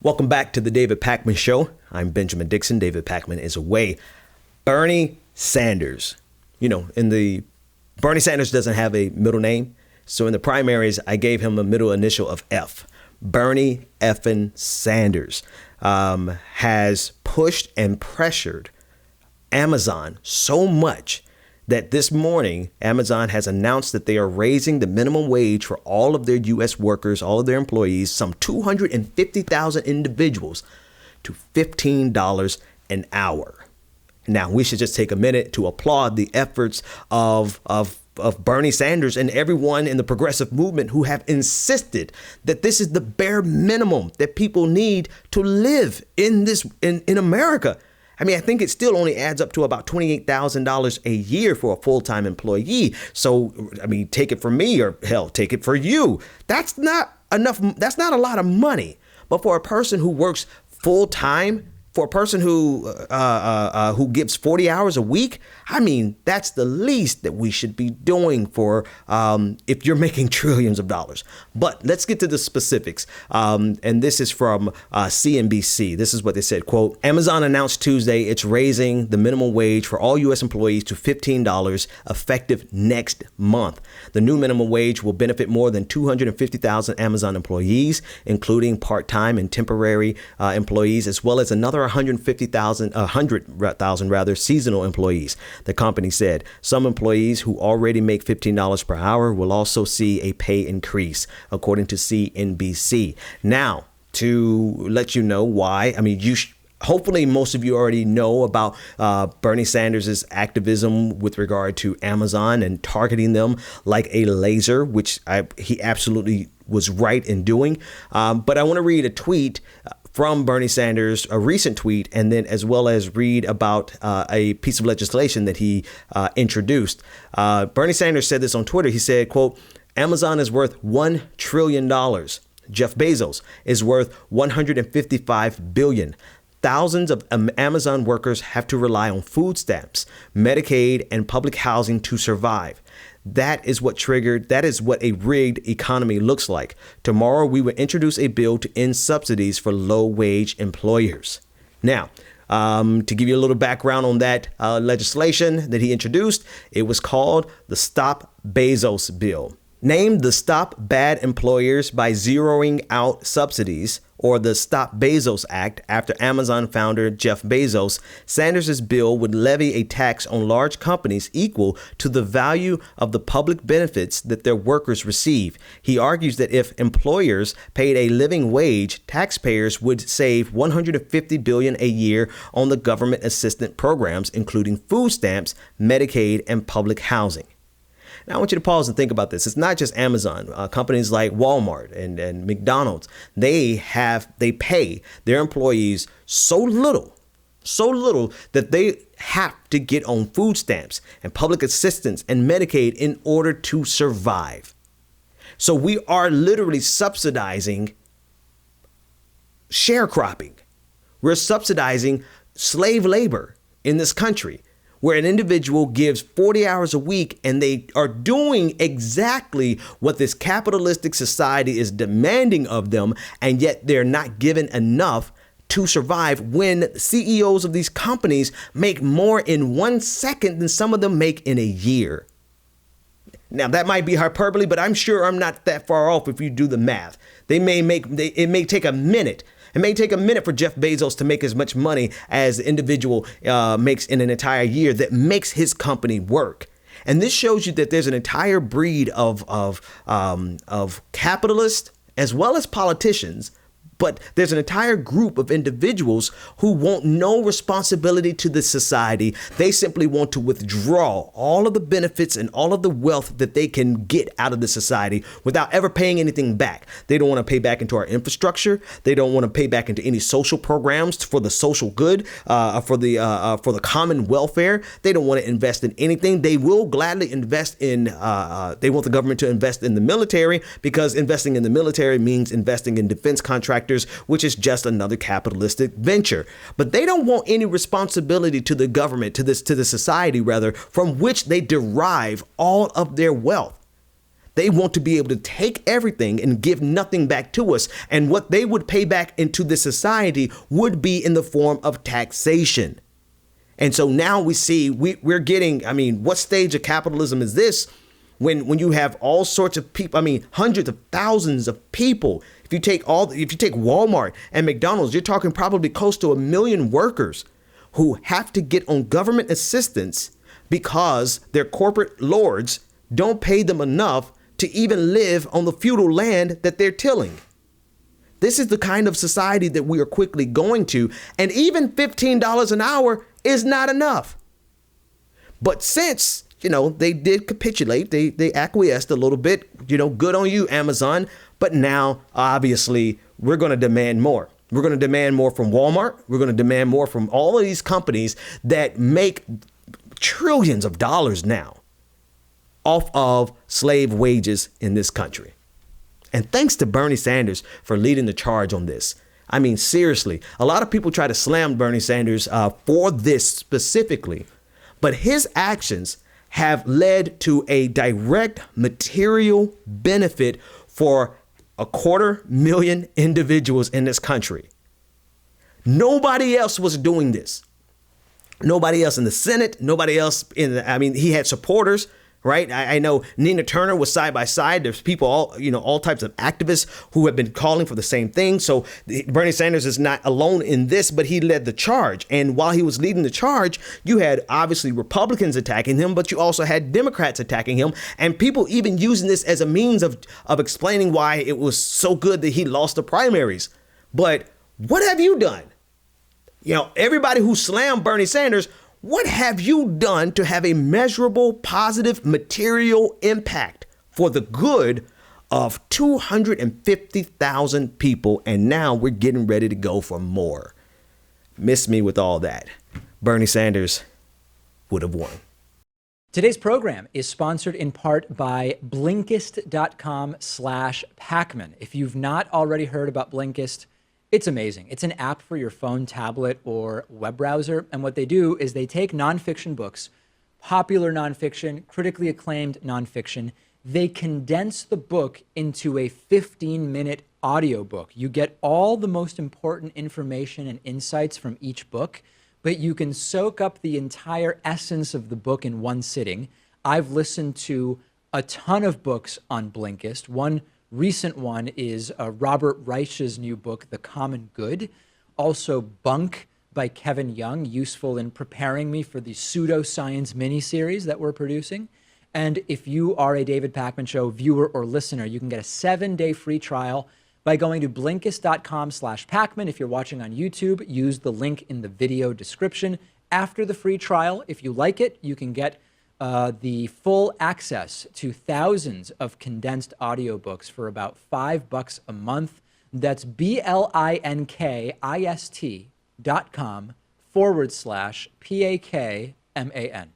Welcome back to the David Pakman Show. I'm Benjamin Dixon. David Pakman is away. Bernie Sanders. Bernie Sanders doesn't have a middle name. So in the primaries, I gave him a middle initial of F. Bernie effing Sanders has pushed and pressured Amazon so much that this morning, Amazon has announced that they are raising the minimum wage for all of their U.S. workers, all of their employees, some 250,000 individuals, to $15 an hour. Now, we should just take a minute to applaud the efforts of Bernie Sanders and everyone in the progressive movement who have insisted that this is the bare minimum that people need to live in America. I mean, I think it still only adds up to about $28,000 a year for a full-time employee. So, I mean, take it from me, or hell, take it for you. That's not enough. That's not a lot of money. But for a person who works full-time, for a person who gives 40 hours a week, I mean, that's the least that we should be doing for if you're making trillions of dollars. But let's get to the specifics. And this is from CNBC. This is what they said, quote, Amazon announced Tuesday it's raising the minimum wage for all U.S. employees to $15 effective next month. The new minimum wage will benefit more than 250,000 Amazon employees, including part-time and temporary employees, as well as another 100,000 seasonal employees. The company said some employees who already make $15 per hour will also see a pay increase, according to CNBC. Now, to let you know why, I mean, hopefully most of you already know about Bernie Sanders' activism with regard to Amazon and targeting them like a laser, which he absolutely was right in doing. But I want to read a tweet from Bernie Sanders, a recent tweet, and then as well as read about a piece of legislation that he introduced. Bernie Sanders said this on Twitter. He said, quote, Amazon is worth $1 trillion. Jeff Bezos is worth $155 billion. Thousands of Amazon workers have to rely on food stamps, Medicaid, and public housing to survive. That is what a rigged economy looks like. Tomorrow, we will introduce a bill to end subsidies for low-wage employers. Now, to give you a little background on that legislation that he introduced, it was called the Stop Bezos Bill. Named the Stop Bad Employers by Zeroing Out Subsidies, or the Stop Bezos Act, after Amazon founder Jeff Bezos, Sanders' bill would levy a tax on large companies equal to the value of the public benefits that their workers receive. He argues that if employers paid a living wage, taxpayers would save $150 billion a year on the government assistance programs, including food stamps, Medicaid, and public housing. Now, I want you to pause and think about this. It's not just Amazon. Companies like Walmart and McDonald's, they pay their employees so little that they have to get on food stamps and public assistance and Medicaid in order to survive. So we are literally subsidizing sharecropping. We're subsidizing slave labor in this country, where an individual gives 40 hours a week and they are doing exactly what this capitalistic society is demanding of them, and yet they're not given enough to survive when CEOs of these companies make more in 1 second than some of them make in a year. Now, that might be hyperbole, but I'm sure I'm not that far off if you do the math. It may take a minute. It may take a minute for Jeff Bezos to make as much money as the individual makes in an entire year that makes his company work. And this shows you that there's an entire breed of capitalists as well as politicians. But there's an entire group of individuals who want no responsibility to the society. They simply want to withdraw all of the benefits and all of the wealth that they can get out of the society without ever paying anything back. They don't want to pay back into our infrastructure. They don't want to pay back into any social programs for the social good, for the common welfare. They don't want to invest in anything. They will gladly invest in, they want the government to invest in the military, because investing in the military means investing in defense contractors, which is just another capitalistic venture. But they don't want any responsibility to the government, to the society rather, from which they derive all of their wealth. They want to be able to take everything and give nothing back to us. And what they would pay back into the society would be in the form of taxation. And so now we see we're getting, I mean, what stage of capitalism is this when you have all sorts of people, I mean, hundreds of thousands of people. If you take Walmart and McDonald's, you're talking probably close to 1 million workers who have to get on government assistance because their corporate lords don't pay them enough to even live on the feudal land that they're tilling. This is the kind of society that we are quickly going to. And even $15 an hour is not enough. But since, they did capitulate, they acquiesced a little bit, good on you, Amazon. But now, obviously, we're going to demand more. We're going to demand more from Walmart. We're going to demand more from all of these companies that make trillions of dollars now off of slave wages in this country. And thanks to Bernie Sanders for leading the charge on this. I mean, seriously, a lot of people try to slam Bernie Sanders for this specifically, but his actions have led to a direct material benefit for 250,000 individuals in this country. Nobody else was doing this. Nobody else in the Senate, nobody else he had supporters, right? I know Nina Turner was side by side. There's people, all types of activists who have been calling for the same thing. So Bernie Sanders is not alone in this, but he led the charge. And while he was leading the charge, you had obviously Republicans attacking him, but you also had Democrats attacking him, and people even using this as a means of explaining why it was so good that he lost the primaries. But what have you done? Everybody who slammed Bernie Sanders, what have you done to have a measurable, positive, material impact for the good of 250,000 people? And now we're getting ready to go for more. Miss me with all that. Bernie Sanders would have won. Today's program is sponsored in part by Blinkist.com/Pakman. If you've not already heard about Blinkist, it's amazing. It's an app for your phone, tablet, or web browser. And what they do is they take nonfiction books, popular nonfiction, critically acclaimed nonfiction. They condense the book into a 15-minute audiobook. You get all the most important information and insights from each book, but you can soak up the entire essence of the book in one sitting. I've listened to a ton of books on Blinkist. One recent one is Robert Reich's new book, The Common Good. Also Bunk by Kevin Young, useful in preparing me for the pseudoscience miniseries that we're producing. And if you are a David Pakman Show viewer or listener, you can get a 7-day free trial by going to Blinkist.com/Pakman. If you're watching on YouTube, use the link in the video description. After the free trial, if you like it, you can get the full access to thousands of condensed audiobooks for about $5 a month. That's BLINKIST.com/PAKMAN.